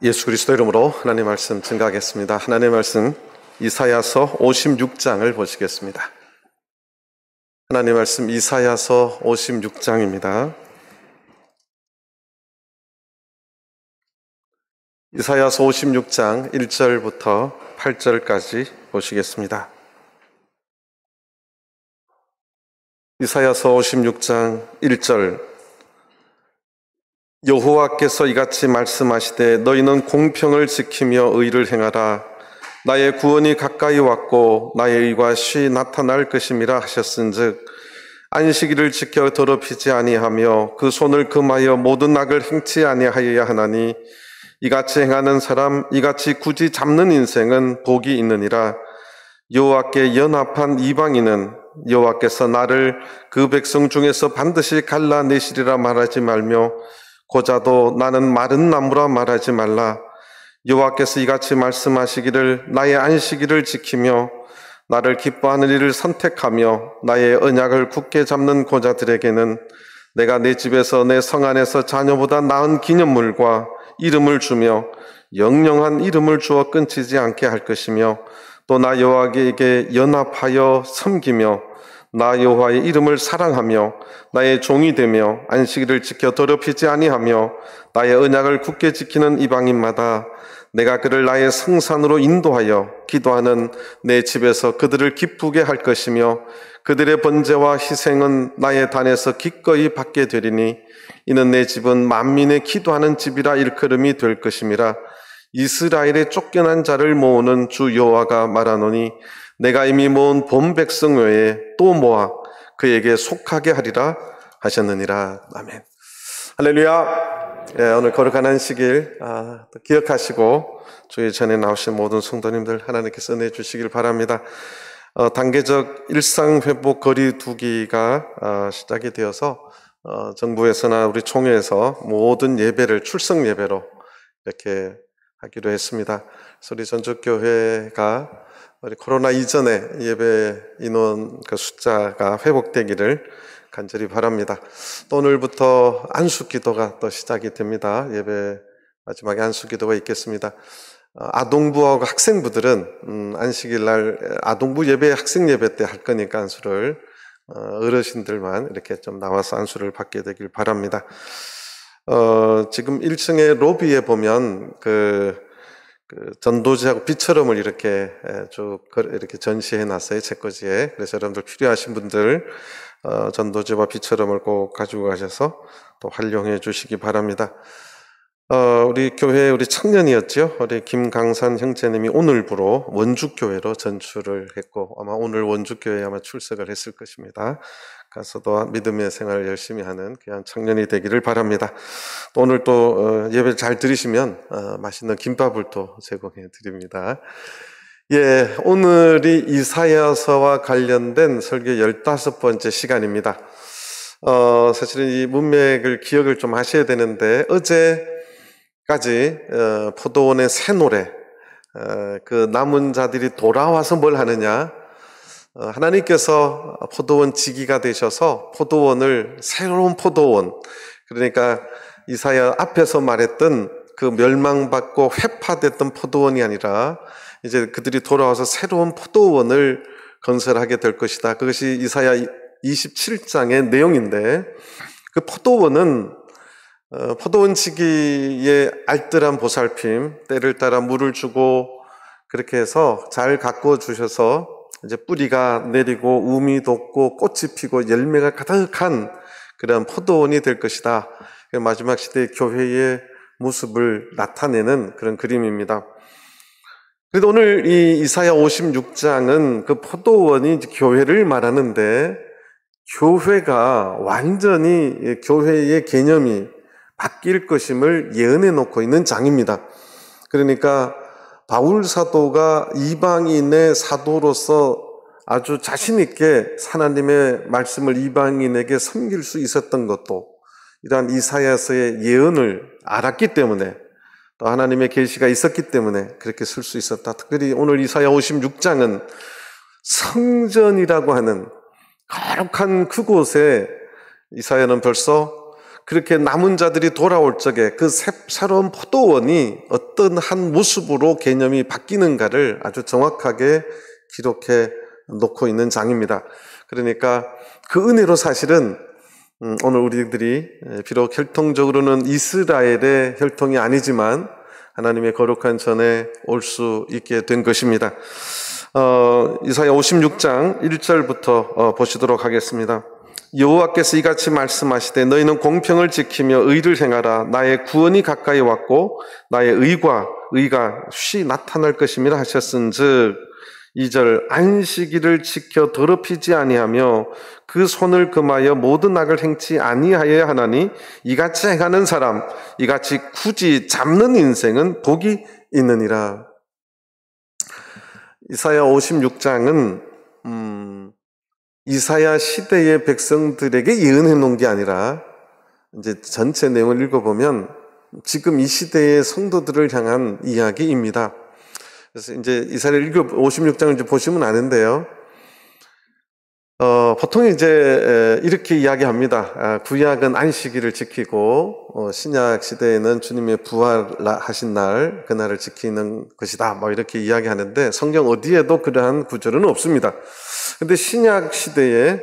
예수 그리스도 이름으로 하나님의 말씀 증거하겠습니다. 하나님의 말씀 이사야서 56장을 보시겠습니다. 하나님의 말씀 이사야서 56장입니다. 이사야서 56장 1절부터 8절까지 보시겠습니다. 이사야서 56장 1절 여호와께서 이같이 말씀하시되 너희는 공평을 지키며 의를 행하라. 나의 구원이 가까이 왔고 나의 의가 쉬 나타날 것임이라 하셨은즉 안식일을 지켜 더럽히지 아니하며 그 손을 금하여 모든 악을 행치 아니하여야 하나니 이같이 행하는 사람 이같이 굳이 잡는 인생은 복이 있느니라. 여호와께 연합한 이방인은 여호와께서 나를 그 백성 중에서 반드시 갈라내시리라 말하지 말며 고자도 나는 마른 나무라 말하지 말라. 여호와께서 이같이 말씀하시기를 나의 안식일을 지키며 나를 기뻐하는 일을 선택하며 나의 언약을 굳게 잡는 고자들에게는 내가 내 집에서 내 성 안에서 자녀보다 나은 기념물과 이름을 주며 영영한 이름을 주어 끊치지 않게 할 것이며 또 나 여호와에게 연합하여 섬기며 나 여호와의 이름을 사랑하며 나의 종이 되며 안식일을 지켜 더럽히지 아니하며 나의 언약을 굳게 지키는 이방인마다 내가 그를 나의 성산으로 인도하여 기도하는 내 집에서 그들을 기쁘게 할 것이며 그들의 번제와 희생은 나의 단에서 기꺼이 받게 되리니 이는 내 집은 만민의 기도하는 집이라 일컬음이 될 것임이라. 이스라엘의 쫓겨난 자를 모으는 주 여호와가 말하노니 내가 이미 모은 본 백성 외에 또 모아 그에게 속하게 하리라 하셨느니라. 아멘. 할렐루야. 오늘 거룩한 안식일 기억하시고 주의 전에 나오신 모든 성도님들 하나님께서 내주시길 바랍니다. 단계적 일상회복 거리두기가 시작이 되어서 정부에서나 우리 총회에서 모든 예배를 출석 예배로 이렇게 하기로 했습니다. 그래서 우리 전적교회가 우리 코로나 이전에 예배 인원 그 숫자가 회복되기를 간절히 바랍니다. 또 오늘부터 안수기도가 또 시작이 됩니다. 예배 마지막에 안수기도가 있겠습니다. 아동부하고 학생부들은 안식일 날 아동부 예배, 학생 예배 때 할 거니까 안수를 어르신들만 이렇게 좀 나와서 안수를 받게 되길 바랍니다. 지금 1층에 로비에 보면 그 전도지하고 비처럼을 이렇게 쭉 이렇게 전시해 놨어요. 책꽂이에. 그래서 여러분들 필요하신 분들 전도지와 비처럼을 꼭 가지고 가셔서 또 활용해 주시기 바랍니다. 우리 교회 우리 청년이었죠. 우리 김강산 형제님이 오늘부로 원주교회로 전출을 했고 아마 오늘 원주교회에 아마 출석을 했을 것입니다. 가서도 믿음의 생활을 열심히 하는 그냥 청년이 되기를 바랍니다. 또 오늘 또 예배 잘 드리시면 맛있는 김밥을 또 제공해 드립니다. 예, 오늘이 이사야서와 관련된 설교 15번째 시간입니다. 사실은 이 문맥을 기억을 좀 하셔야 되는데 어제까지 포도원의 새 노래 그 남은 자들이 돌아와서 뭘 하느냐, 하나님께서 포도원 지기가 되셔서 포도원을 새로운 포도원, 그러니까 이사야 앞에서 말했던 그 멸망받고 회파됐던 포도원이 아니라 이제 그들이 돌아와서 새로운 포도원을 건설하게 될 것이다. 그것이 이사야 27장의 내용인데 그 포도원은 포도원 지기의 알뜰한 보살핌, 때를 따라 물을 주고 그렇게 해서 잘 가꾸어 주셔서 이제 뿌리가 내리고 우미 돋고 꽃이 피고 열매가 가득한 그런 포도원이 될 것이다. 마지막 시대의 교회의 모습을 나타내는 그런 그림입니다. 그래도 오늘 이 이사야 56장은 그 포도원이 교회를 말하는데 교회가 완전히 교회의 개념이 바뀔 것임을 예언해 놓고 있는 장입니다. 그러니까 바울 사도가 이방인의 사도로서 아주 자신 있게 하나님의 말씀을 이방인에게 섬길 수 있었던 것도 이러한 이사야서의 예언을 알았기 때문에 또 하나님의 계시가 있었기 때문에 그렇게 쓸 수 있었다. 특별히 오늘 이사야 56장은 성전이라고 하는 거룩한 그곳에 이사야는 벌써 그렇게 남은 자들이 돌아올 적에 그 새로운 포도원이 어떤 한 모습으로 개념이 바뀌는가를 아주 정확하게 기록해 놓고 있는 장입니다. 그러니까 그 은혜로 사실은 오늘 우리들이 비록 혈통적으로는 이스라엘의 혈통이 아니지만 하나님의 거룩한 전에 올 수 있게 된 것입니다. 이사야 56장 1절부터 보시도록 하겠습니다. 여호와께서 이같이 말씀하시되 너희는 공평을 지키며 의를 행하라. 나의 구원이 가까이 왔고 나의 의가 쉬 나타날 것임이라 하셨은즉 2절 안식일을 지켜 더럽히지 아니하며 그 손을 금하여 모든 악을 행치 아니하여야 하나니 이같이 행하는 사람 이같이 굳이 잡는 인생은 복이 있느니라. 이사야 56장은 이사야 시대의 백성들에게 예언해 놓은 게 아니라 이제 전체 내용을 읽어보면 지금 이 시대의 성도들을 향한 이야기입니다. 그래서 이제 이사야 56장을 이제 보시면 아는데요. 보통 이제 이렇게 이야기합니다. 구약은 안식일을 지키고 신약 시대에는 주님의 부활하신 날, 그날을 지키는 것이다. 뭐 이렇게 이야기하는데 성경 어디에도 그러한 구절은 없습니다. 근데 신약 시대에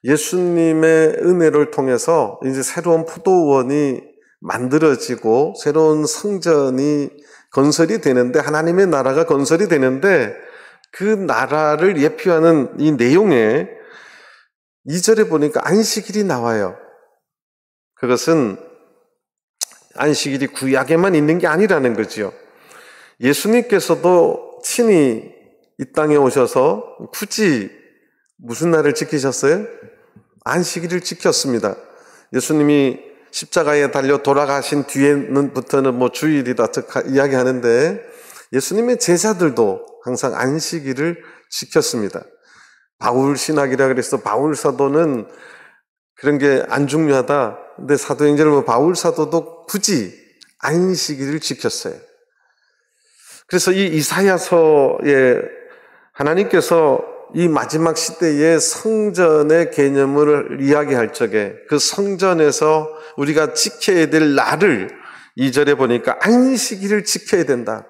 예수님의 은혜를 통해서 이제 새로운 포도원이 만들어지고 새로운 성전이 건설이 되는데 하나님의 나라가 건설이 되는데 그 나라를 예표하는 이 내용에 2절에 보니까 안식일이 나와요. 그것은 안식일이 구약에만 있는 게 아니라는 거지요. 예수님께서도 친히 이 땅에 오셔서 굳이 무슨 날을 지키셨어요? 안식일을 지켰습니다. 예수님이 십자가에 달려 돌아가신 뒤에는부터는 뭐 주일이다 이야기하는데 예수님의 제자들도 항상 안식일을 지켰습니다. 바울 신학이라 그래서 바울 사도는 그런 게 안 중요하다. 근데 사도행전을 보면 바울 사도도 굳이 안식일을 지켰어요. 그래서 이 이사야서에 하나님께서 이 마지막 시대의 성전의 개념을 이야기할 적에 그 성전에서 우리가 지켜야 될 날을 2절에 보니까 안식일을 지켜야 된다.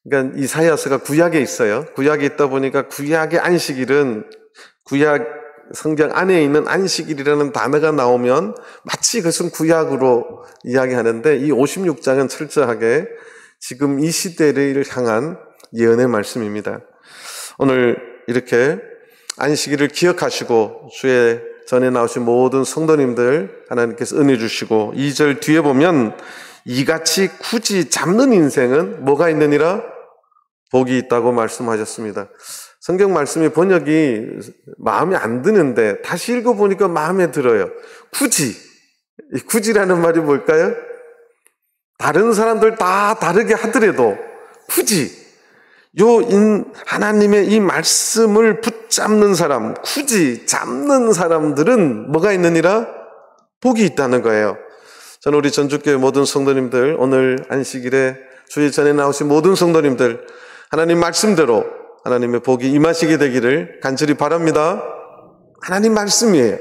그러니까 이사야서가 구약에 있어요. 구약에 있다 보니까 구약의 안식일은 구약 성경 안에 있는 안식일이라는 단어가 나오면 마치 그것은 구약으로 이야기하는데 이 56장은 철저하게 지금 이 시대를 향한 예언의 말씀입니다. 오늘 이렇게 안식일을 기억하시고 주의 전에 나오신 모든 성도님들 하나님께서 은혜 주시고 2절 뒤에 보면 이같이 굳이 잡는 인생은 뭐가 있느니라? 복이 있다고 말씀하셨습니다. 성경 말씀이 번역이 마음에 안 드는데 다시 읽어보니까 마음에 들어요. 굳이. 이 굳이라는 말이 뭘까요? 다른 사람들 다 다르게 하더라도 굳이 하나님의 이 말씀을 붙잡는 사람, 굳이 잡는 사람들은 뭐가 있느니라? 복이 있다는 거예요. 저는 우리 전주교회 모든 성도님들, 오늘 안식일에 주일 전에 나오신 모든 성도님들, 하나님 말씀대로 하나님의 복이 임하시게 되기를 간절히 바랍니다. 하나님 말씀이에요.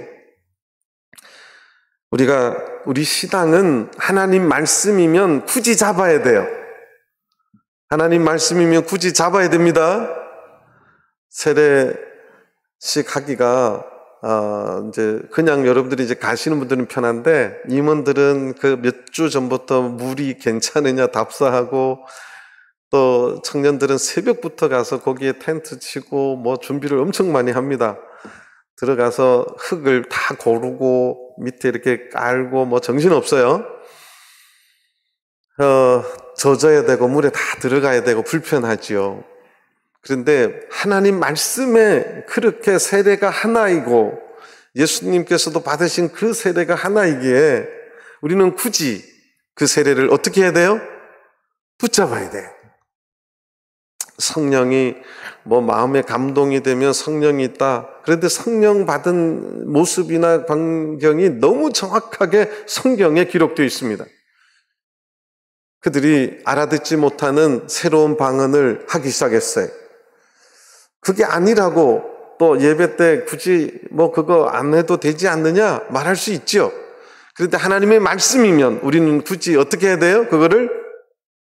우리 신앙은 하나님 말씀이면 굳이 잡아야 돼요. 하나님 말씀이면 굳이 잡아야 됩니다. 세례식 하기가 이제 그냥 여러분들이 이제 가시는 분들은 편한데 임원들은 그 몇 주 전부터 물이 괜찮으냐 답사하고 또 청년들은 새벽부터 가서 거기에 텐트 치고 뭐 준비를 엄청 많이 합니다. 들어가서 흙을 다 고르고 밑에 이렇게 깔고 뭐 정신없어요. 젖어야 되고 물에 다 들어가야 되고 불편하지요. 그런데 하나님 말씀에 그렇게 세례가 하나이고 예수님께서도 받으신 그 세례가 하나이기에 우리는 굳이 그 세례를 어떻게 해야 돼요? 붙잡아야 돼. 성령이 뭐 마음에 감동이 되면 성령이 있다. 그런데 성령 받은 모습이나 광경이 너무 정확하게 성경에 기록되어 있습니다. 그들이 알아듣지 못하는 새로운 방언을 하기 시작했어요. 그게 아니라고 또 예배 때 굳이 뭐 그거 안 해도 되지 않느냐 말할 수 있죠. 그런데 하나님의 말씀이면 우리는 굳이 어떻게 해야 돼요? 그거를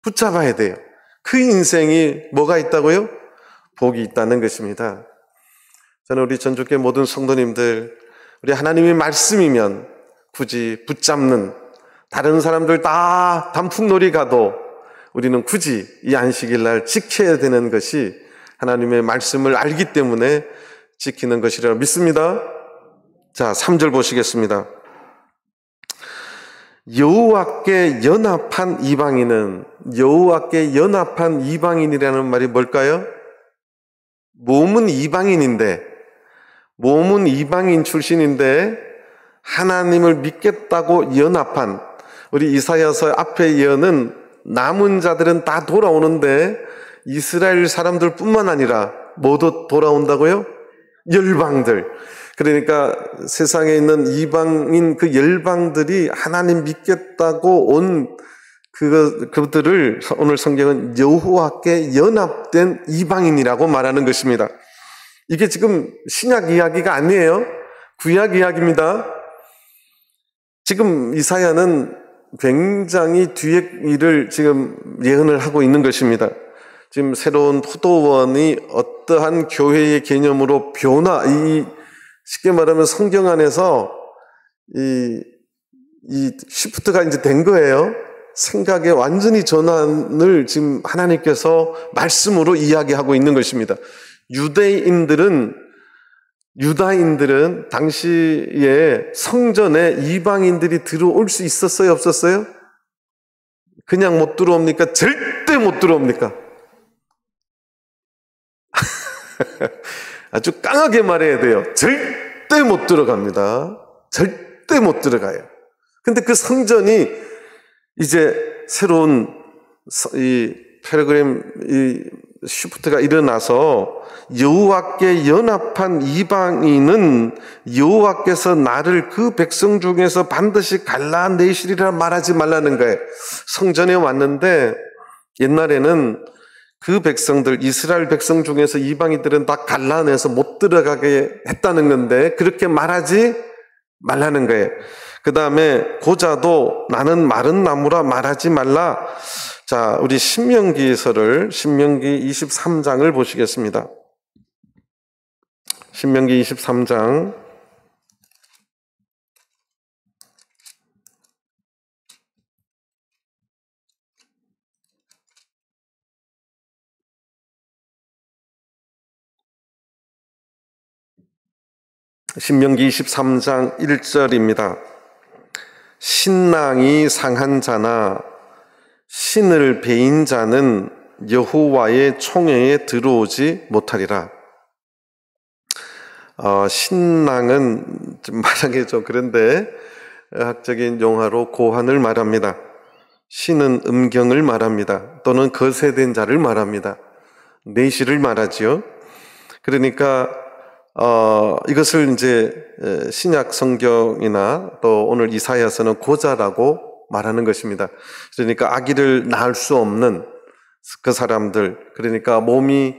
붙잡아야 돼요. 그 인생이 뭐가 있다고요? 복이 있다는 것입니다. 저는 우리 전주교회 모든 성도님들, 우리 하나님의 말씀이면 굳이 붙잡는, 다른 사람들 다 단풍놀이 가도 우리는 굳이 이 안식일 날 지켜야 되는 것이 하나님의 말씀을 알기 때문에 지키는 것이라 믿습니다. 자, 3절 보시겠습니다. 여호와께 연합한 이방인은, 여호와께 연합한 이방인이라는 말이 뭘까요? 몸은 이방인인데, 몸은 이방인 출신인데 하나님을 믿겠다고 연합한, 우리 이사야서 앞에 예언은 남은 자들은 다 돌아오는데 이스라엘 사람들 뿐만 아니라 모두 돌아온다고요? 열방들. 그러니까 세상에 있는 이방인 그 열방들이 하나님 믿겠다고 온 그들을 오늘 성경은 여호와께 연합된 이방인이라고 말하는 것입니다. 이게 지금 신약 이야기가 아니에요. 구약 이야기입니다. 지금 이사야는 굉장히 뒤의 일을 지금 예언을 하고 있는 것입니다. 지금 새로운 포도원이 어떠한 교회의 개념으로 쉽게 말하면 성경 안에서 이 시프트가 이제 된 거예요. 생각의 완전히 전환을 지금 하나님께서 말씀으로 이야기하고 있는 것입니다. 유다인들은 당시에 성전에 이방인들이 들어올 수 있었어요, 없었어요? 그냥 못 들어옵니까? 절대 못 들어옵니까? 아주 강하게 말해야 돼요. 절대 못 들어갑니다. 절대 못 들어가요. 근데 그 성전이 이제 새로운 이 페르그림 시프트가 일어나서 여호와께 연합한 이방인은 여호와께서 나를 그 백성 중에서 반드시 갈라내시리라 말하지 말라는 거예요. 성전에 왔는데 옛날에는 그 백성들, 이스라엘 백성 중에서 이방인들은 다 갈라내서 못 들어가게 했다는 건데 그렇게 말하지 말라는 거예요. 그 다음에 고자도 나는 마른 나무라 말하지 말라. 자, 우리 신명기서를 신명기 23장을 보시겠습니다. 신명기 23장 신명기 23장 1절입니다. 신랑이 상한 자나 신을 베인 자는 여호와의 총회에 들어오지 못하리라. 신랑은 좀 말하기 좀 그런데 학적인 용어로 고환을 말합니다. 신은 음경을 말합니다. 또는 거세된 자를 말합니다. 내시를 말하지요. 그러니까 이것을 이제 신약 성경이나 또 오늘 이사야서는 고자라고 말하는 것입니다. 그러니까 아기를 낳을 수 없는 그 사람들, 그러니까 몸이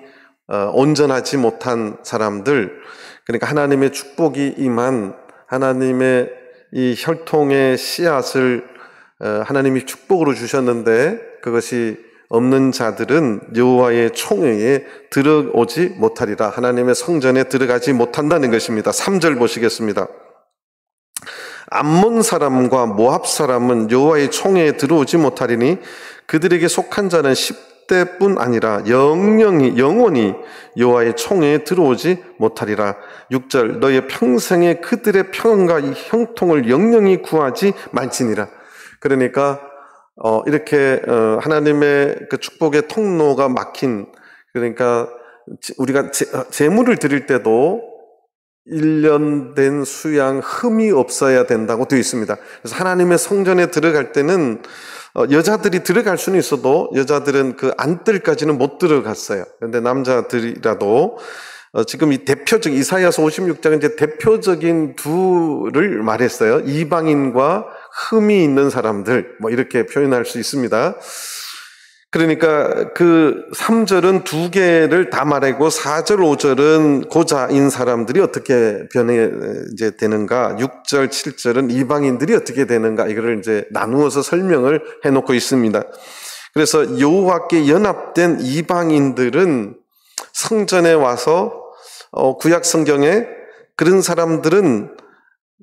온전하지 못한 사람들, 그러니까 하나님의 축복이 임한 하나님의 이 혈통의 씨앗을 하나님이 축복으로 주셨는데 그것이 없는 자들은 여호와의 총회에 들어오지 못하리라. 하나님의 성전에 들어가지 못한다는 것입니다. 3절 보시겠습니다. 암몬 사람과 모압 사람은 여호와의 총회에 들어오지 못하리니 그들에게 속한 자는 10대뿐 아니라 영원히 여호와의 총회에 들어오지 못하리라. 6절 너의 평생에 그들의 평안과 형통을 영영히 구하지 말지니라. 그러니까 이렇게 하나님의 그 축복의 통로가 막힌, 그러니까 우리가 제물을 드릴 때도 1년 된 수양 흠이 없어야 된다고 되어 있습니다. 그래서 하나님의 성전에 들어갈 때는 여자들이 들어갈 수는 있어도 여자들은 그 안뜰까지는 못 들어갔어요. 그런데 남자들이라도 지금 이 대표적 이사야서 56장은 이제 대표적인 둘을 말했어요. 이방인과 흠이 있는 사람들, 뭐 이렇게 표현할 수 있습니다. 그러니까 그 3절은 두 개를 다 말하고 4절, 5절은 고자인 사람들이 어떻게 변해 이제 되는가, 6절, 7절은 이방인들이 어떻게 되는가, 이거를 이제 나누어서 설명을 해놓고 있습니다. 그래서 여호와께 연합된 이방인들은 성전에 와서 구약 성경에 그런 사람들은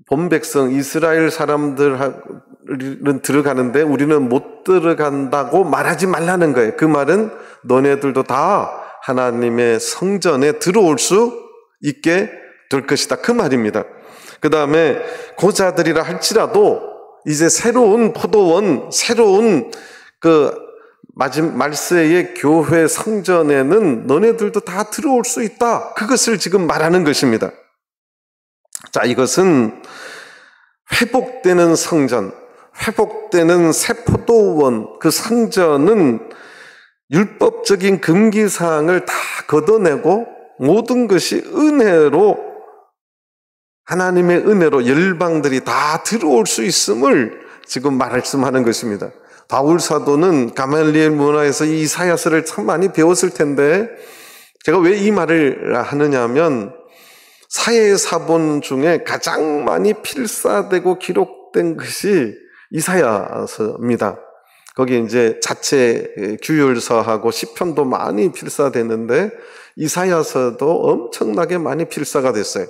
본 백성 이스라엘 사람들은 들어가는데 우리는 못 들어간다고 말하지 말라는 거예요. 그 말은 너네들도 다 하나님의 성전에 들어올 수 있게 될 것이다, 그 말입니다. 그 다음에 고자들이라 할지라도 이제 새로운 포도원, 새로운 그 말세의 교회 성전에는 너네들도 다 들어올 수 있다, 그것을 지금 말하는 것입니다. 자, 이것은 회복되는 성전, 회복되는 새 포도원, 그 성전은 율법적인 금기사항을 다 걷어내고 모든 것이 은혜로, 하나님의 은혜로 열방들이 다 들어올 수 있음을 지금 말씀하는 것입니다. 바울 사도는 가말리엘 문화에서 이 이사야서를 참 많이 배웠을 텐데, 제가 왜 이 말을 하느냐 하면 사회 사본 중에 가장 많이 필사되고 기록된 것이 이사야서입니다. 거기 이제 자체 규율서하고 시편도 많이 필사됐는데 이사야서도 엄청나게 많이 필사가 됐어요.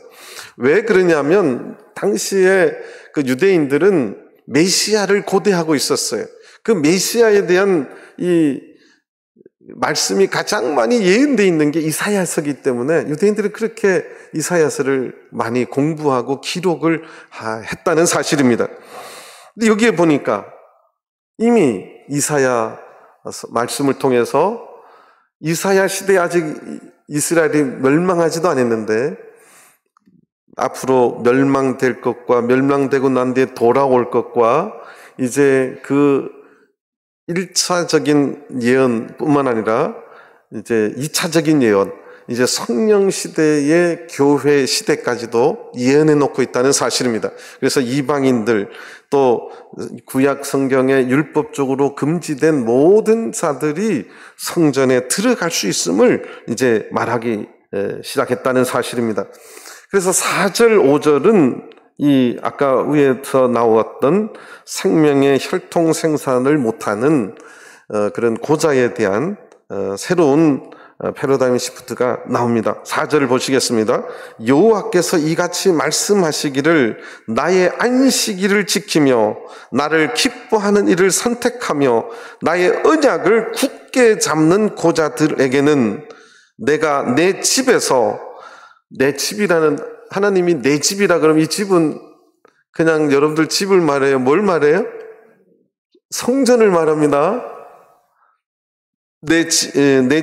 왜 그러냐면 당시에 그 유대인들은 메시아를 고대하고 있었어요. 그 메시아에 대한 이 말씀이 가장 많이 예언되어 있는 게 이사야서이기 때문에 유대인들이 그렇게 이사야서를 많이 공부하고 기록을 했다는 사실입니다. 근데 여기에 보니까 이미 이사야 말씀을 통해서 이사야 시대에 아직 이스라엘이 멸망하지도 않았는데 앞으로 멸망될 것과 멸망되고 난 뒤에 돌아올 것과 이제 그 1차적인 예언뿐만 아니라 이제 2차적인 예언, 이제 성령 시대의 교회 시대까지도 예언해 놓고 있다는 사실입니다. 그래서 이방인들 또 구약 성경에 율법적으로 금지된 모든 자들이 성전에 들어갈 수 있음을 이제 말하기 시작했다는 사실입니다. 그래서 4절, 5절은 이 아까 위에서 나왔던 생명의 혈통 생산을 못하는 그런 고자에 대한 새로운 패러다임 시프트가 나옵니다. 4절을 보시겠습니다. 여호와께서 이같이 말씀하시기를 나의 안식일을 지키며 나를 기뻐하는 일을 선택하며 나의 언약을 굳게 잡는 고자들에게는 내가 내 집에서, 내 집이라는, 하나님이 내 집이라 그러면 이 집은 그냥 여러분들 집을 말해요? 뭘 말해요? 성전을 말합니다. 내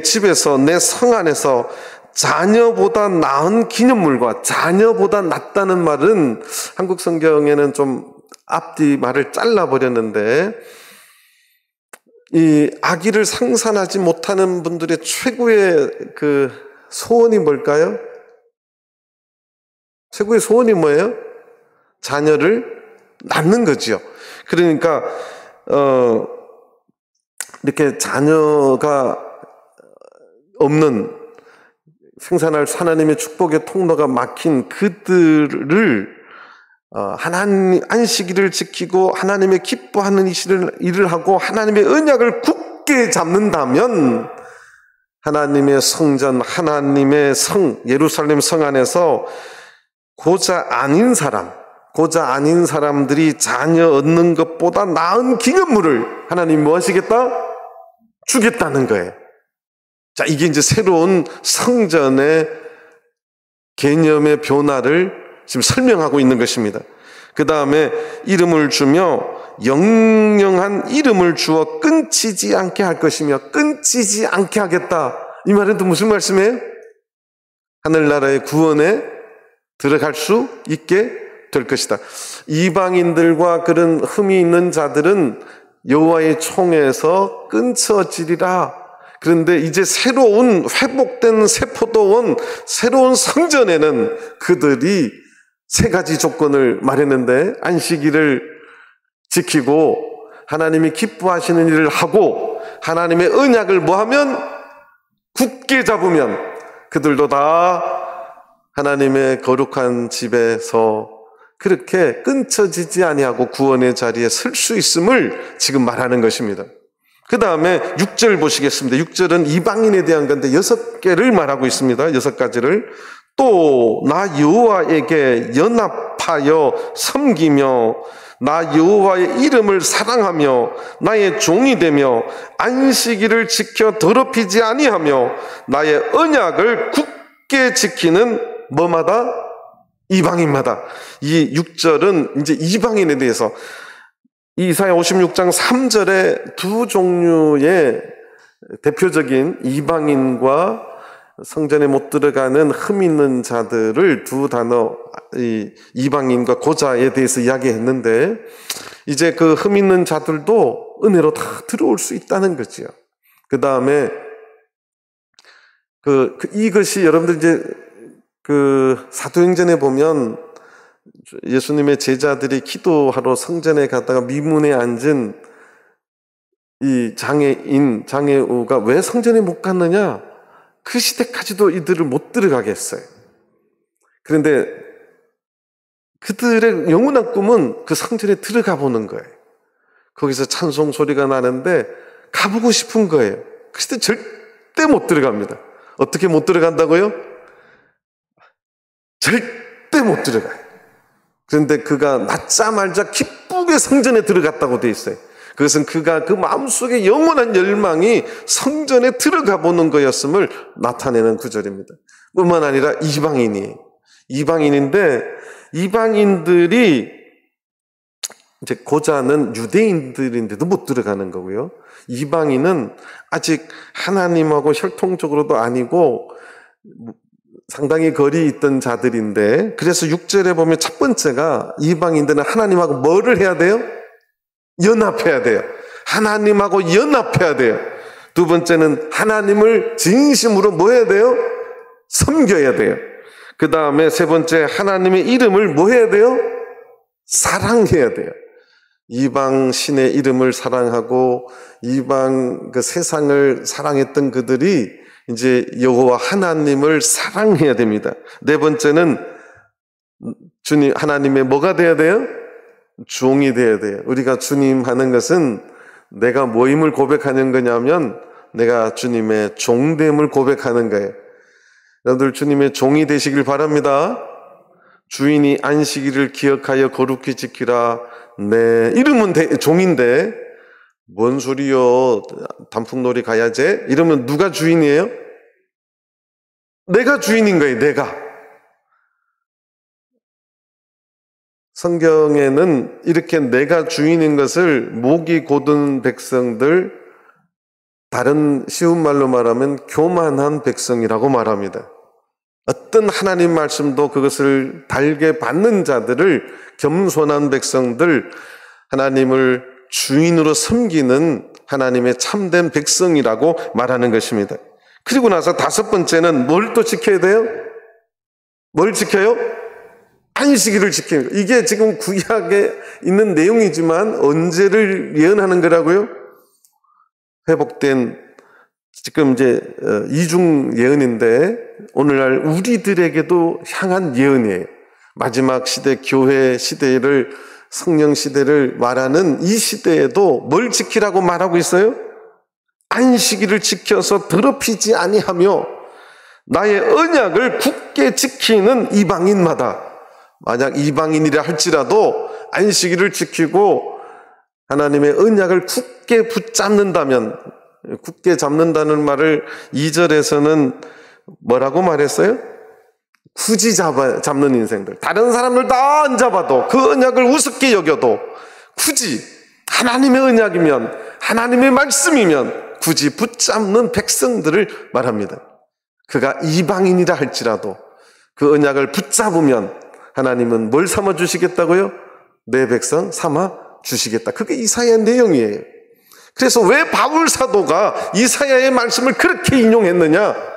집에서, 내 성 안에서 자녀보다 나은 기념물과, 자녀보다 낫다는 말은 한국 성경에는 좀 앞뒤 말을 잘라버렸는데, 이 아기를 생산하지 못하는 분들의 최고의 그 소원이 뭘까요? 최고의 소원이 뭐예요? 자녀를 낳는 거지요. 그러니까 이렇게 자녀가 없는, 생산할 하나님의 축복의 통로가 막힌 그들을 하나님 안식일을 지키고 하나님의 기뻐하는 일을 하고 하나님의 언약을 굳게 잡는다면 하나님의 성전, 하나님의 성, 예루살렘 성 안에서 고자 아닌 사람들이 자녀 얻는 것보다 나은 기념물을 하나님 뭐 하시겠다? 주겠다는 거예요. 자, 이게 이제 새로운 성전의 개념의 변화를 지금 설명하고 있는 것입니다. 그 다음에 이름을 주며 영영한 이름을 주어 끊치지 않게 할 것이며, 끊치지 않게 하겠다. 이 말은 또 무슨 말씀이에요? 하늘나라의 구원에 들어갈 수 있게 될 것이다. 이방인들과 그런 흠이 있는 자들은 여호와의 총에서 끊쳐지리라. 그런데 이제 새로운 회복된 새 포도원, 새로운 성전에는 그들이 세 가지 조건을 말했는데, 안식일을 지키고 하나님이 기뻐하시는 일을 하고 하나님의 언약을 뭐하면? 굳게 잡으면 그들도 다 하나님의 거룩한 집에서 그렇게 끊쳐지지 아니하고 구원의 자리에 설 수 있음을 지금 말하는 것입니다. 그 다음에 6절 보시겠습니다. 6절은 이방인에 대한 건데 6개를 말하고 있습니다. 6가지를. 또 나 여호와에게 연합하여 섬기며 나 여호와의 이름을 사랑하며 나의 종이 되며 안식일을 지켜 더럽히지 아니하며 나의 언약을 굳게 지키는 뭐마다? 이방인마다. 이 6절은 이제 이방인에 대해서 이사야 56장 3절에 두 종류의 대표적인 이방인과 성전에 못 들어가는 흠 있는 자들을 두 단어, 이방인과 고자에 대해서 이야기했는데, 이제 그 흠 있는 자들도 은혜로 다 들어올 수 있다는 거지요. 그 다음에 이것이 여러분들 이제 사도행전에 보면 예수님의 제자들이 기도하러 성전에 갔다가 미문에 앉은 이 장애우가 왜 성전에 못 갔느냐? 그 시대까지도 이들을 못 들어가게 했어요. 그런데 그들의 영원한 꿈은 그 성전에 들어가 보는 거예요. 거기서 찬송 소리가 나는데 가보고 싶은 거예요. 그런데 절대 못 들어갑니다. 어떻게 못 들어간다고요? 절대 못 들어가요. 그런데 그가 낳자마자 기쁘게 성전에 들어갔다고 돼 있어요. 그것은 그가 그 마음속에 영원한 열망이 성전에 들어가 보는 거였음을 나타내는 구절입니다. 뿐만 아니라 이방인인데 이방인들이 이제 고자는 유대인들인데도 못 들어가는 거고요. 이방인은 아직 하나님하고 혈통적으로도 아니고 상당히 거리 있던 자들인데, 그래서 6절에 보면 첫 번째가 이방인들은 하나님하고 뭐를 해야 돼요? 연합해야 돼요. 하나님하고 연합해야 돼요. 두 번째는 하나님을 진심으로 뭐 해야 돼요? 섬겨야 돼요. 그 다음에 세 번째, 하나님의 이름을 뭐 해야 돼요? 사랑해야 돼요. 이방 신의 이름을 사랑하고 이방 그 세상을 사랑했던 그들이 이제 여호와 하나님을 사랑해야 됩니다. 네 번째는 주님 하나님의 뭐가 돼야 돼요? 종이 돼야 돼요. 우리가 주님 하는 것은 내가 뭐임을 고백하는 거냐면 내가 주님의 종됨을 고백하는 거예요. 여러분들 주님의 종이 되시길 바랍니다. 주인이 안식일을 기억하여 거룩히 지키라. 네, 이름은 종인데 뭔 소리요? 단풍놀이 가야지? 이러면 누가 주인이에요? 내가 주인인 거예요. 내가. 성경에는 이렇게 내가 주인인 것을 목이 곧은 백성들, 다른 쉬운 말로 말하면 교만한 백성이라고 말합니다. 어떤 하나님 말씀도 그것을 달게 받는 자들을 겸손한 백성들, 하나님을 주인으로 섬기는 하나님의 참된 백성이라고 말하는 것입니다. 그리고 나서 다섯 번째는 뭘 또 지켜야 돼요? 뭘 지켜요? 안식일을 지키는 거예요. 이게 지금 구약에 있는 내용이지만 언제를 예언하는 거라고요? 회복된 지금 이제 이중 예언인데 오늘날 우리들에게도 향한 예언이에요. 마지막 시대, 교회 시대를, 성령 시대를 말하는 이 시대에도 뭘 지키라고 말하고 있어요? 안식일을 지켜서 더럽히지 아니하며 나의 언약을 굳게 지키는 이방인마다, 만약 이방인이라 할지라도 안식일을 지키고 하나님의 언약을 굳게 붙잡는다면, 굳게 잡는다는 말을 2절에서는 뭐라고 말했어요? 굳이 잡는 인생들. 다른 사람들 다 안 잡아도 그 언약을 우습게 여겨도 굳이 하나님의 언약이면, 하나님의 말씀이면 굳이 붙잡는 백성들을 말합니다. 그가 이방인이라 할지라도 그 언약을 붙잡으면 하나님은 뭘 삼아 주시겠다고요? 내 백성 삼아 주시겠다. 그게 이사야의 내용이에요. 그래서 왜 바울 사도가 이사야의 말씀을 그렇게 인용했느냐?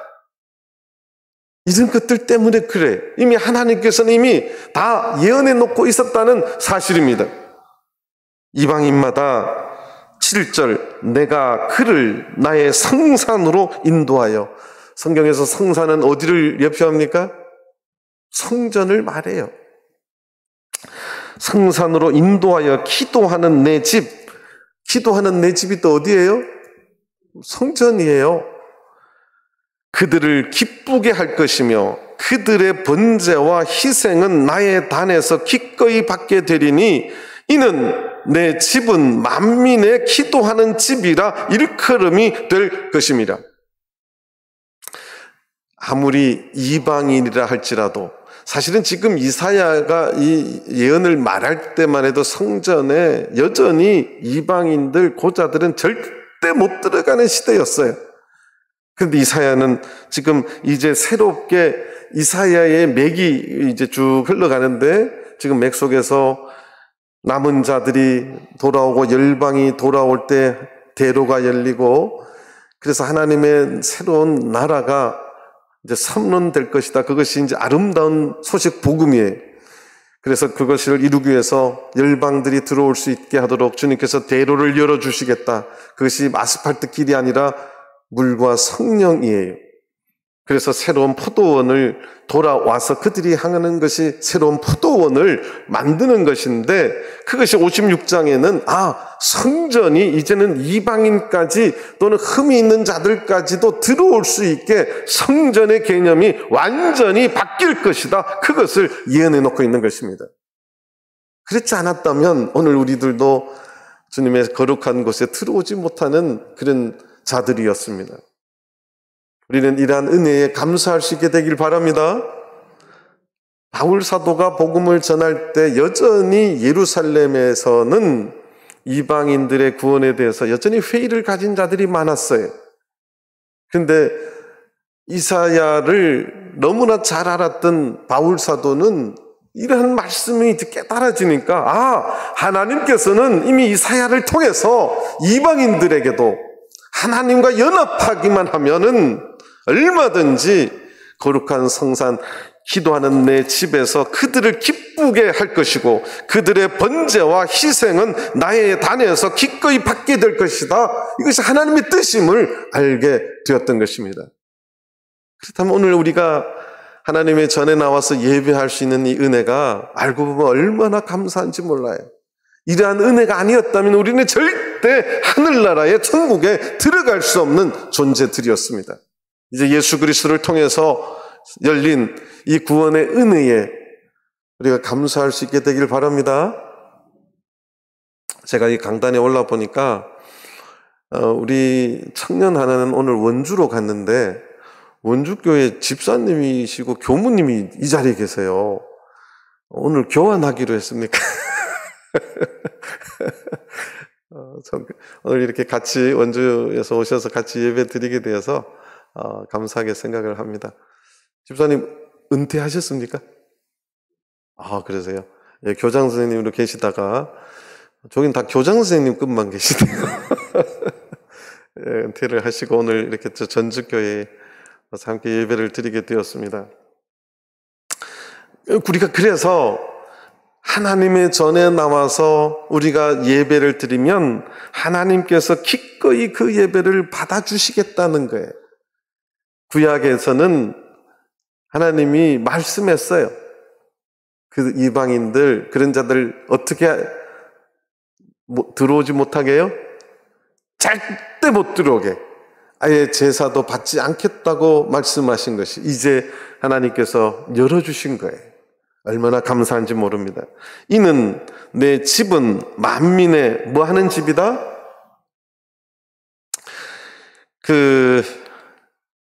이런 것들 때문에 그래. 이미 하나님께서는 이미 다 예언해 놓고 있었다는 사실입니다. 이방인마다 7절 내가 그를 나의 성산으로 인도하여. 성경에서 성산은 어디를 예표합니까? 성전을 말해요. 성산으로 인도하여 기도하는 내 집. 기도하는 내 집이 또 어디예요? 성전이에요. 그들을 기쁘게 할 것이며 그들의 번제와 희생은 나의 단에서 기꺼이 받게 되리니 이는 내 집은 만민의 기도하는 집이라 일컬음이 될 것입니다. 아무리 이방인이라 할지라도 사실은 지금 이사야가 이 예언을 말할 때만 해도 성전에 여전히 이방인들, 고자들은 절대 못 들어가는 시대였어요. 그런데 이사야는 지금 이제 새롭게 이사야의 맥이 이제 쭉 흘러가는데 지금 맥 속에서 남은 자들이 돌아오고 열방이 돌아올 때 대로가 열리고 그래서 하나님의 새로운 나라가 이제 선언될 것이다. 그것이 이제 아름다운 소식 복음이에요. 그래서 그것을 이루기 위해서 열방들이 들어올 수 있게 하도록 주님께서 대로를 열어주시겠다. 그것이 아스팔트 길이 아니라 물과 성령이에요. 그래서 새로운 포도원을 돌아와서 그들이 향하는 것이 새로운 포도원을 만드는 것인데 그것이 56장에는 성전이 이제는 이방인까지 또는 흠이 있는 자들까지도 들어올 수 있게 성전의 개념이 완전히 바뀔 것이다. 그것을 예언해 놓고 있는 것입니다. 그렇지 않았다면 오늘 우리들도 주님의 거룩한 곳에 들어오지 못하는 그런 자들이었습니다. 우리는 이러한 은혜에 감사할 수 있게 되길 바랍니다. 바울 사도가 복음을 전할 때 여전히 예루살렘에서는 이방인들의 구원에 대해서 여전히 회의를 가진 자들이 많았어요. 그런데 이사야를 너무나 잘 알았던 바울 사도는 이러한 말씀이 깨달아지니까 하나님께서는 이미 이사야를 통해서 이방인들에게도 하나님과 연합하기만 하면은 얼마든지 거룩한 성산 기도하는 내 집에서 그들을 기쁘게 할 것이고 그들의 번제와 희생은 나의 단에서 기꺼이 받게 될 것이다. 이것이 하나님의 뜻임을 알게 되었던 것입니다. 그렇다면 오늘 우리가 하나님의 전에 나와서 예배할 수 있는 이 은혜가 알고 보면 얼마나 감사한지 몰라요. 이러한 은혜가 아니었다면 우리는 절대 하늘나라의 천국에 들어갈 수 없는 존재들이었습니다. 이제 예수 그리스도를 통해서 열린 이 구원의 은혜에 우리가 감사할 수 있게 되길 바랍니다. 제가 이 강단에 올라 보니까 우리 청년 하나는 오늘 원주로 갔는데 원주교회 집사님이시고 교무님이 이 자리에 계세요. 오늘 교환하기로 했습니까? 오늘 이렇게 같이 원주에서 오셔서 같이 예배 드리게 되어서 감사하게 생각을 합니다. 집사님 은퇴하셨습니까? 그러세요? 예, 교장 선생님으로 계시다가 저긴 다 교장 선생님급만 계시네요. 예, 은퇴를 하시고 오늘 이렇게 전주교회에 함께 예배를 드리게 되었습니다. 우리가 그래서 하나님의 전에 나와서 우리가 예배를 드리면 하나님께서 기꺼이 그 예배를 받아주시겠다는 거예요. 구약에서는 하나님이 말씀했어요. 그 이방인들, 그런 자들 어떻게 들어오지 못하게 해요? 절대 못 들어오게. 아예 제사도 받지 않겠다고 말씀하신 것이 이제 하나님께서 열어주신 거예요. 얼마나 감사한지 모릅니다. 이는 내 집은 만민의 뭐 하는 집이다?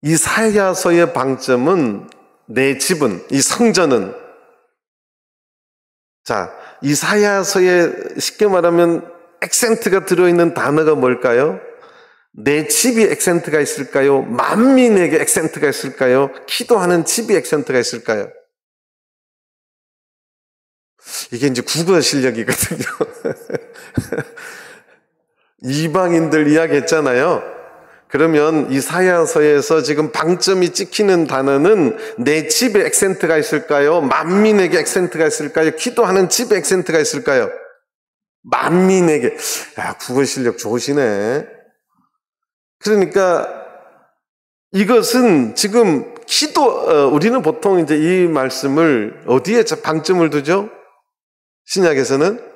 이사야서의 방점은 내 집은, 이 성전은, 이사야서에 쉽게 말하면 액센트가 들어있는 단어가 뭘까요? 내 집이 액센트가 있을까요? 만민에게 액센트가 있을까요? 기도하는 집이 액센트가 있을까요? 이게 이제 국어 실력이거든요. 이방인들 이야기 했잖아요. 그러면 이사야서에서 지금 방점이 찍히는 단어는 내 집에 액센트가 있을까요? 만민에게 액센트가 있을까요? 기도하는 집에 액센트가 있을까요? 만민에게. 야, 국어 실력 좋으시네. 그러니까 이것은 지금 우리는 보통 이제 이 말씀을 어디에 방점을 두죠? 신약에서는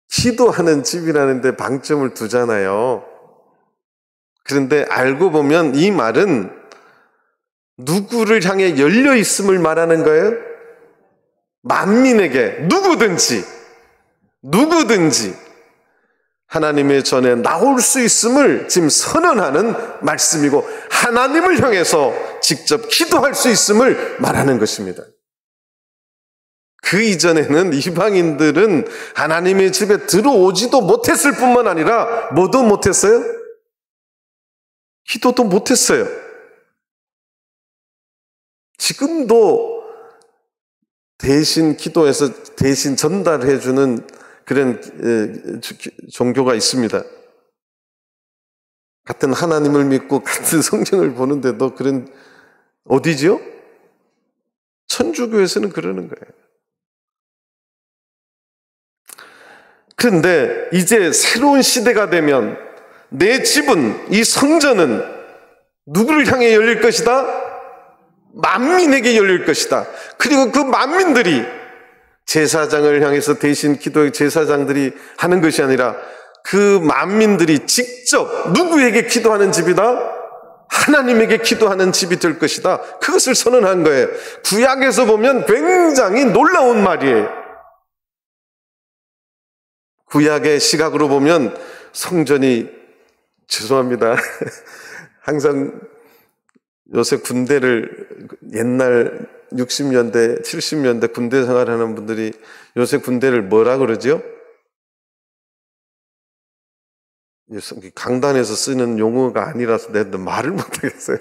기도하는 집이라는 데 방점을 두잖아요. 그런데 알고 보면 이 말은 누구를 향해 열려 있음을 말하는 거예요? 만민에게 누구든지 하나님의 전에 나올 수 있음을 지금 선언하는 말씀이고, 하나님을 향해서 직접 기도할 수 있음을 말하는 것입니다. 그 이전에는 이방인들은 하나님의 집에 들어오지도 못했을 뿐만 아니라 뭐도 못했어요? 기도도 못했어요. 지금도 대신 기도해서 대신 전달해주는 그런 종교가 있습니다. 같은 하나님을 믿고 같은 성경을 보는데도 그런, 어디죠? 천주교에서는 그러는 거예요. 그런데 이제 새로운 시대가 되면 내 집은, 이 성전은 누구를 향해 열릴 것이다? 만민에게 열릴 것이다. 그리고 그 만민들이 제사장을 향해서 대신 기도의 제사장들이 하는 것이 아니라 그 만민들이 직접 누구에게 기도하는 집이다? 하나님에게 기도하는 집이 될 것이다. 그것을 선언한 거예요. 구약에서 보면 굉장히 놀라운 말이에요. 구약의 시각으로 보면 성전이, 죄송합니다, 항상 요새 군대를, 옛날 60년대, 70년대 군대 생활하는 분들이 요새 군대를 뭐라 그러죠? 강단에서 쓰는 용어가 아니라서 내가 말을 못하겠어요.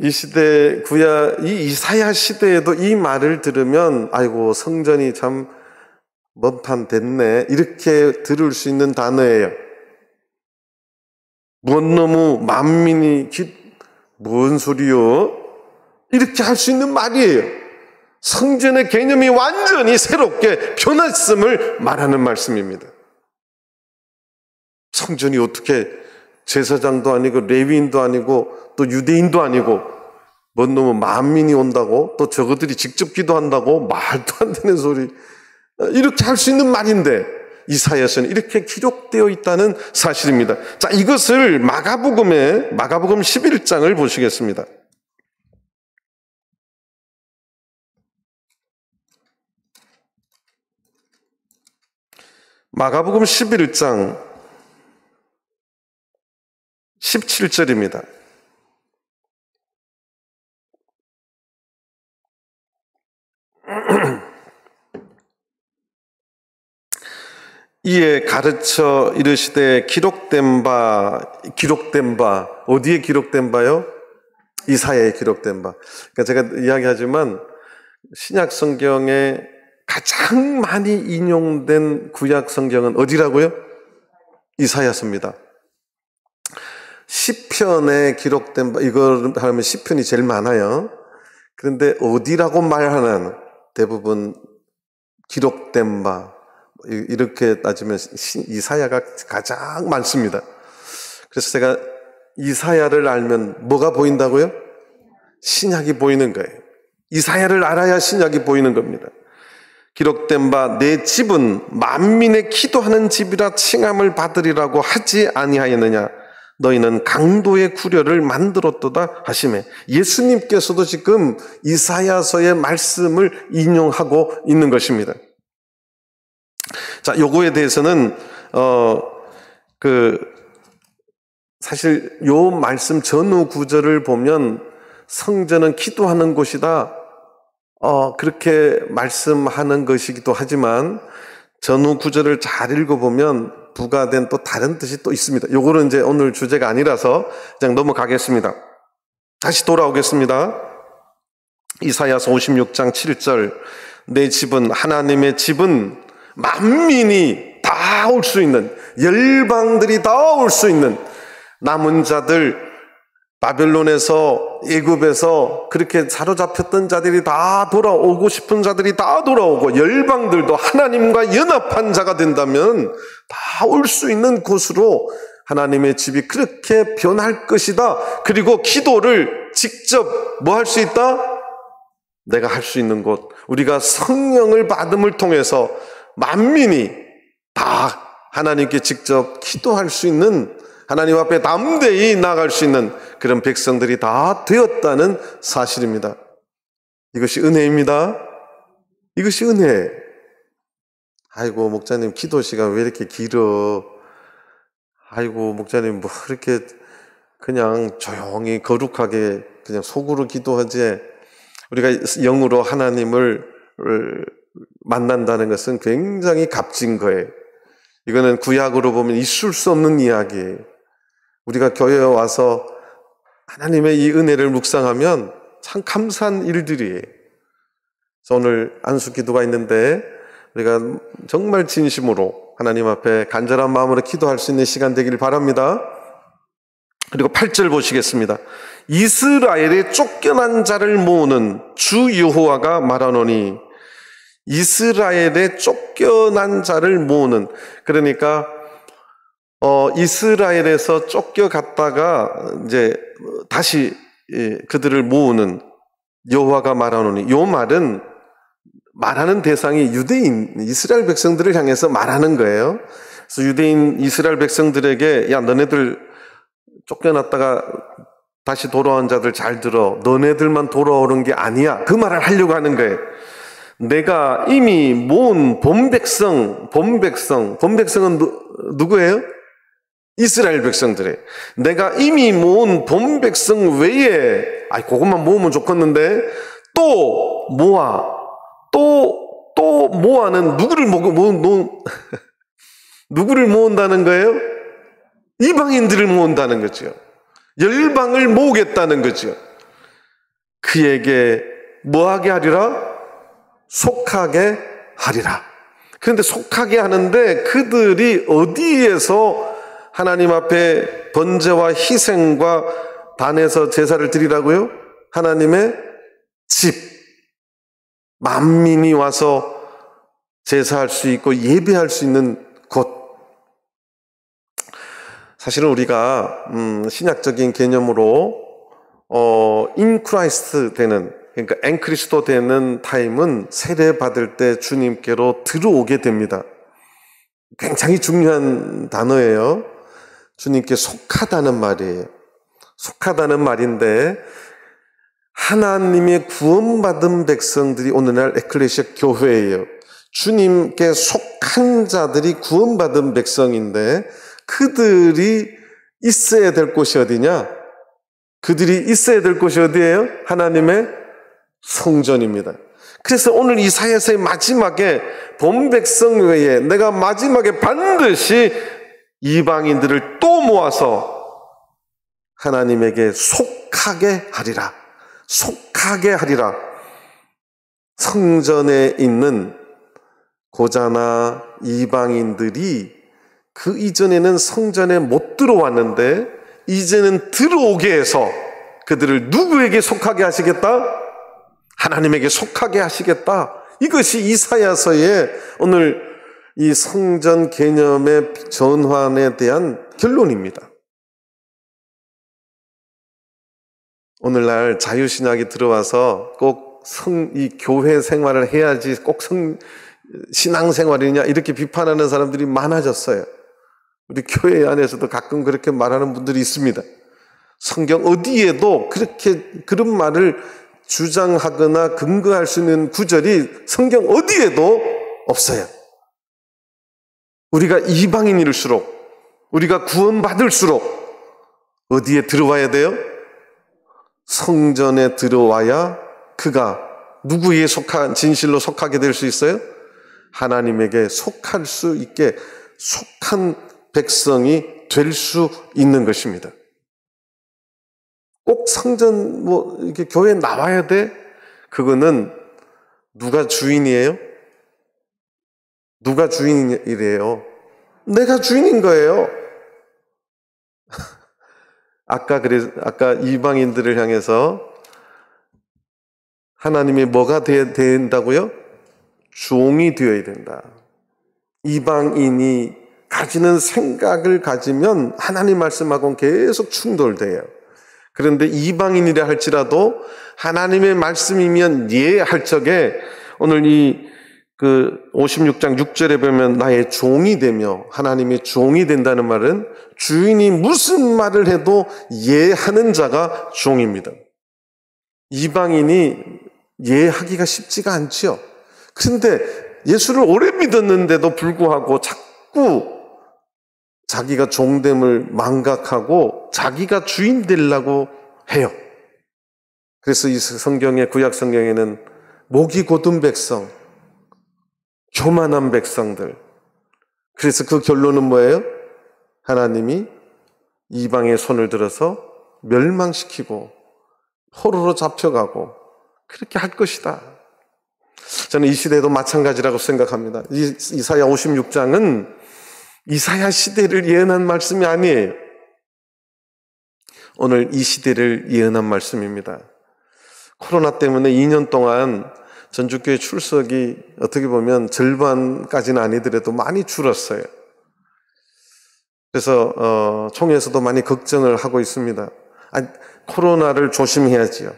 이 시대, 이 이사야 시대에도 이 말을 들으면 아이고 성전이 참 먼판 됐네, 이렇게 들을 수 있는 단어예요. 뭔 너무 만민이 뭔 소리요? 이렇게 할 수 있는 말이에요. 성전의 개념이 완전히 새롭게 변했음을 말하는 말씀입니다. 성전이 어떻게 제사장도 아니고 레위인도 아니고 또 유대인도 아니고 뭔 놈은 만민이 온다고, 또 저것들이 직접 기도한다고, 말도 안 되는 소리, 이렇게 할 수 있는 말인데 이사야서는 이렇게 기록되어 있다는 사실입니다. 자, 이것을 마가복음 11장을 보시겠습니다. 마가복음 11장 17절입니다. 이에 가르쳐 이르시되 기록된 바, 어디에 기록된 바요? 이사야에 기록된 바. 그러니까 제가 이야기하지만 신약 성경에 가장 많이 인용된 구약 성경은 어디라고요? 이사야서입니다. 시편에 기록된 바, 이걸 하면 시편이 제일 많아요. 그런데 어디라고 말하는, 대부분 기록된 바, 이렇게 따지면 이사야가 가장 많습니다. 그래서 제가 이사야를 알면 뭐가 보인다고요? 신약이 보이는 거예요. 이사야를 알아야 신약이 보이는 겁니다. 기록된 바 내 집은 만민의 기도하는 집이라 칭함을 받으리라고 하지 아니하였느냐, 너희는 강도의 구려를 만들었도다 하시매. 예수님께서도 지금 이사야서의 말씀을 인용하고 있는 것입니다. 자, 요거에 대해서는 사실 요 말씀 전후 구절을 보면 성전은 기도하는 곳이다, 그렇게 말씀하는 것이기도 하지만 전후 구절을 잘 읽어보면 부가된 또 다른 뜻이 또 있습니다. 요거는 이제 오늘 주제가 아니라서 그냥 넘어가겠습니다. 다시 돌아오겠습니다. 이사야서 56장 7절, 내 집은, 하나님의 집은 만민이 다 올 수 있는, 열방들이 다 올 수 있는, 남은 자들, 바벨론에서 애굽에서 그렇게 사로잡혔던 자들이 다 돌아오고 싶은 자들이 다 돌아오고 열방들도 하나님과 연합한 자가 된다면 다 올 수 있는 곳으로 하나님의 집이 그렇게 변할 것이다. 그리고 기도를 직접 뭐 할 수 있다? 내가 할 수 있는 곳. 우리가 성령을 받음을 통해서 만민이 다 하나님께 직접 기도할 수 있는, 하나님 앞에 담대히 나아갈 수 있는 그런 백성들이 다 되었다는 사실입니다. 이것이 은혜입니다. 이것이 은혜. 아이고 목사님 기도 시간 왜 이렇게 길어? 아이고 목사님 뭐 이렇게 그냥 조용히 거룩하게 그냥 속으로 기도하지. 우리가 영으로 하나님을 만난다는 것은 굉장히 값진 거예요. 이거는 구약으로 보면 있을 수 없는 이야기예요. 우리가 교회에 와서 하나님의 이 은혜를 묵상하면 참 감사한 일들이에요. 그래서 오늘 안수 기도가 있는데 우리가 정말 진심으로 하나님 앞에 간절한 마음으로 기도할 수 있는 시간 되기를 바랍니다. 그리고 8절 보시겠습니다. 이스라엘의 쫓겨난 자를 모으는 주 여호와가 말하노니, 이스라엘의 쫓겨난 자를 모으는, 그러니까 이스라엘에서 쫓겨갔다가 이제 다시 그들을 모으는 여호와가 말하노니, 이 말은 말하는 대상이 유대인 이스라엘 백성들을 향해서 말하는 거예요. 그래서 유대인 이스라엘 백성들에게 야 너네들 쫓겨났다가 다시 돌아온 자들 잘 들어. 너네들만 돌아오는 게 아니야. 그 말을 하려고 하는 거예요. 내가 이미 모은 본백성은 누구예요? 이스라엘 백성들이에요. 내가 이미 모은 본백성 외에, 그것만 모으면 좋겠는데, 또 모아는 누구를 모은다는 거예요? 이방인들을 모은다는 거죠. 열방을 모으겠다는 거죠. 그에게 뭐하게 하리라? 속하게 하리라. 그런데 속하게 하는데 그들이 어디에서 하나님 앞에 번제와 희생과 단에서 제사를 드리라고요? 하나님의 집. 만민이 와서 제사할 수 있고 예배할 수 있는 곳. 사실은 우리가 신약적인 개념으로 in Christ 되는, 그러니까 엔 그리스도 되는 타임은 세례 받을 때 주님께로 들어오게 됩니다. 굉장히 중요한 단어예요. 주님께 속하다는 말이에요. 속하다는 말인데, 하나님의 구원받은 백성들이 오늘날 에클레시아 교회예요. 주님께 속한 자들이 구원받은 백성인데, 그들이 있어야 될 곳이 어디냐? 그들이 있어야 될 곳이 어디예요? 하나님의 성전입니다. 그래서 오늘 이사야서의 마지막에 본백성 외에 내가 마지막에 반드시 이방인들을 또 모아서 하나님에게 속하게 하리라. 속하게 하리라. 성전에 있는 고자나 이방인들이 그 이전에는 성전에 못 들어왔는데 이제는 들어오게 해서 그들을 누구에게 속하게 하시겠다? 하나님에게 속하게 하시겠다. 이것이 이사야서의 오늘 이 성전 개념의 전환에 대한 결론입니다. 오늘날 자유신학이 들어와서 꼭 이 교회 생활을 해야지 꼭 신앙생활이냐 이렇게 비판하는 사람들이 많아졌어요. 우리 교회 안에서도 가끔 그렇게 말하는 분들이 있습니다. 성경 어디에도 그런 말을 주장하거나 근거할 수 있는 구절이 성경 어디에도 없어요. 우리가 이방인일수록, 우리가 구원받을수록 어디에 들어와야 돼요? 성전에 들어와야 그가 누구에 진실로 속하게 될 수 있어요? 하나님에게 속할 수 있게 속한 백성이 될 수 있는 것입니다. 꼭 성전 이렇게 교회에 나와야 돼? 그거는 누가 주인이에요? 누가 주인이래요? 내가 주인인 거예요. 아까 이방인들을 향해서 하나님이 뭐가 되어야 된다고요? 종이 되어야 된다. 이방인이 가지는 생각을 가지면 하나님 말씀하고는 계속 충돌돼요. 그런데 이방인이라 할지라도 하나님의 말씀이면 할 적에 오늘 56장 6절에 보면 나의 종이 되며, 하나님의 종이 된다는 말은 주인이 무슨 말을 해도 예하는 자가 종입니다. 이방인이 예하기가 쉽지가 않지요. 그런데 예수를 오래 믿었는데도 불구하고 자꾸 자기가 종됨을 망각하고 자기가 주인 되려고 해요. 그래서 이 구약 성경에는 목이 곧은 백성, 교만한 백성들. 그래서 그 결론은 뭐예요? 하나님이 이방의 손을 들어서 멸망시키고 포로로 잡혀가고 그렇게 할 것이다. 저는 이 시대도 마찬가지라고 생각합니다. 이사야 56장은 이사야 시대를 예언한 말씀이 아니에요. 오늘 이 시대를 예언한 말씀입니다. 코로나 때문에 2년 동안 전주교회 출석이 어떻게 보면 절반까지는 아니더라도 많이 줄었어요. 그래서 총회에서도 많이 걱정을 하고 있습니다. 코로나를 조심해야지요.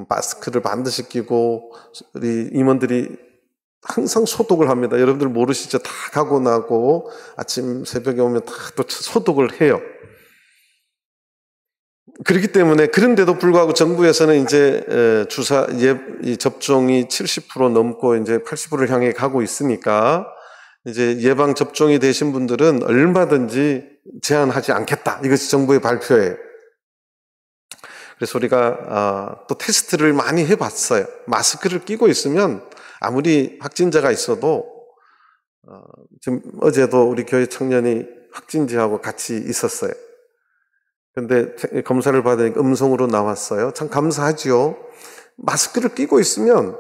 마스크를 반드시 끼고 우리 임원들이 항상 소독을 합니다. 여러분들 모르시죠? 다 가고 나고 아침 새벽에 오면 다 또 소독을 해요. 그렇기 때문에, 그런데도 불구하고 정부에서는 이제 접종이 70% 넘고 이제 80%를 향해 가고 있으니까 이제 예방 접종이 되신 분들은 얼마든지 제한하지 않겠다. 이것이 정부의 발표예요. 그래서 우리가 또 테스트를 많이 해봤어요. 마스크를 끼고 있으면 아무리 확진자가 있어도 지금 어제도 우리 교회 청년이 확진자하고 같이 있었어요. 근데 검사를 받으니까 음성으로 나왔어요. 참 감사하지요. 마스크를 끼고 있으면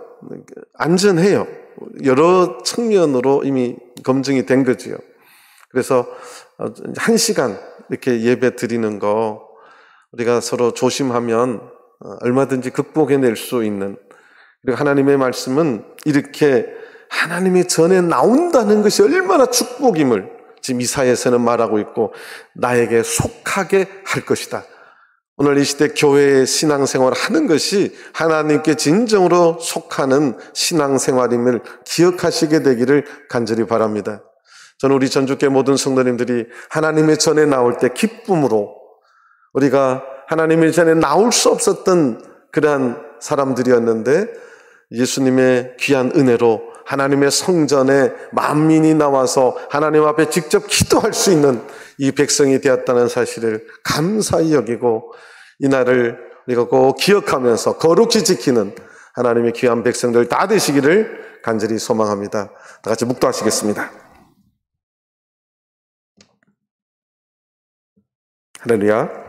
안전해요. 여러 측면으로 이미 검증이 된 거지요. 그래서 1시간 이렇게 예배 드리는 거 우리가 서로 조심하면 얼마든지 극복해낼 수 있는, 그리고 하나님의 말씀은 이렇게 하나님의 전에 나온다는 것이 얼마나 축복임을 지금 이사야에서는 말하고 있고, 나에게 속하게 할 것이다. 오늘 이 시대 교회의 신앙생활을 하는 것이 하나님께 진정으로 속하는 신앙생활임을 기억하시게 되기를 간절히 바랍니다. 저는 우리 전주교회 모든 성도님들이 하나님의 전에 나올 때 기쁨으로, 우리가 하나님의 전에 나올 수 없었던 그러한 사람들이었는데 예수님의 귀한 은혜로 하나님의 성전에 만민이 나와서 하나님 앞에 직접 기도할 수 있는 이 백성이 되었다는 사실을 감사히 여기고, 이 날을 우리가 꼭 기억하면서 거룩히 지키는 하나님의 귀한 백성들 다 되시기를 간절히 소망합니다. 다 같이 묵도하시겠습니다. 할렐루야.